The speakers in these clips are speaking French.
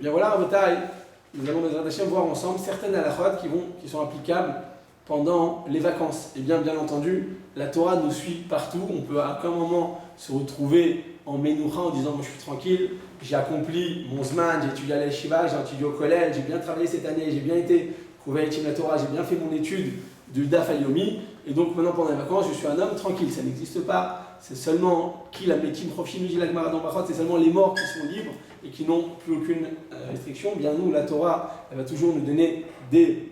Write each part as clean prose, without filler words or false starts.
Bien voilà, Rabotai, nous allons Bezrat Hashem voir ensemble certaines halakhot qui sont applicables pendant les vacances. Et bien entendu, la Torah nous suit partout. On peut à aucun moment se retrouver en Menoucha en disant moi je suis tranquille, j'ai accompli mon Zman, j'ai étudié à l'Eshiva, j'ai étudié au collège, j'ai bien travaillé cette année, j'ai bien été trouvé à la Torah, j'ai bien fait mon étude du Daf Yomi, et donc maintenant pendant les vacances je suis un homme tranquille. Ça n'existe pas. C'est seulement qui la Metim Profim, nous dit la Gemara dans Brachot, c'est seulement les morts qui sont libres et qui n'ont plus aucune restriction. Bien nous, la Torah, elle va toujours nous donner des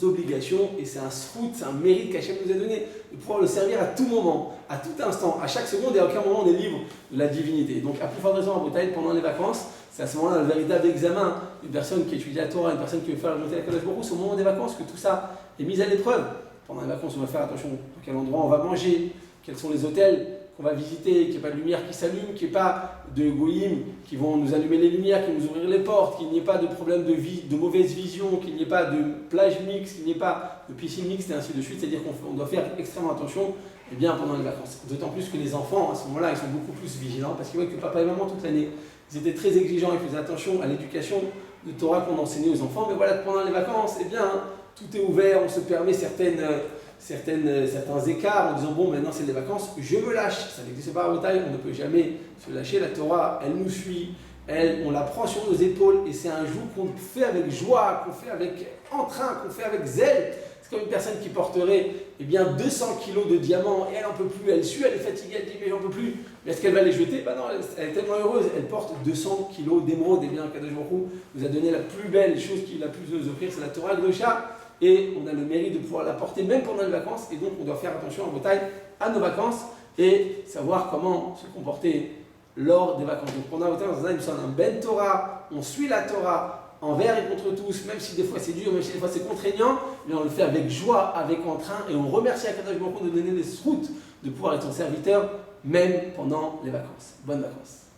obligations, et c'est un srout, c'est un mérite qu'Hachem nous a donné de pouvoir le servir à tout moment, à tout instant, à chaque seconde, et à aucun moment on est libre de la divinité. Donc à plus forte raison en Bretagne, pendant les vacances, c'est à ce moment-là le véritable examen d'une personne qui étudie la Torah, une personne qui veut faire la volonté de Kadosh Baruch Hu. C'est au moment des vacances que tout ça est mis à l'épreuve. Pendant les vacances, on va faire attention à quel endroit on va manger, quels sont les hôtels qu'on va visiter, qu'il n'y ait pas de lumière qui s'allume, qu'il n'y ait pas de goïms qui vont nous allumer les lumières, qui vont nous ouvrir les portes, qu'il n'y ait pas de problème de mauvaise vision, qu'il n'y ait pas de plage mixte, qu'il n'y ait pas de piscine mixte, et ainsi de suite. C'est-à-dire qu'on doit faire extrêmement attention pendant les vacances. D'autant plus que les enfants, à ce moment-là, ils sont beaucoup plus vigilants, parce qu'ils voient que papa et maman, toute l'année, ils étaient très exigeants, ils faisaient attention à l'éducation de Torah qu'on enseignait aux enfants. Mais voilà, pendant les vacances, tout est ouvert, on se permet certains écarts en disant bon, maintenant c'est les vacances, je me lâche. Ça n'existe pas à Rabotai, on ne peut jamais se lâcher. La Torah, elle nous suit, on la prend sur nos épaules, et c'est un joug qu'on fait avec joie, qu'on fait avec entrain, qu'on fait avec zèle. C'est comme une personne qui porterait 200 kilos de diamants, et elle n'en peut plus, elle sue, elle est fatiguée, elle dit mais j'en peux plus. Mais est-ce qu'elle va les jeter? Non, elle est tellement heureuse, elle porte 200 kilos d'émeraude. Et bien Kadosh Baruch Hu nous a donné la plus belle chose qu'il a pu nous offrir, c'est la Torah Gdosha. Et on a le mérite de pouvoir la porter même pendant les vacances, et donc on doit faire attention en Bretagne à nos vacances et savoir comment se comporter lors des vacances. Donc pendant la Bretagne, nous sommes un Ben Torah, on suit la Torah envers et contre tous, même si des fois c'est dur, même si des fois c'est contraignant, mais on le fait avec joie, avec entrain, et on remercie à Kadosh Baruch Hu de donner des routes, de pouvoir être son serviteur même pendant les vacances. Bonnes vacances.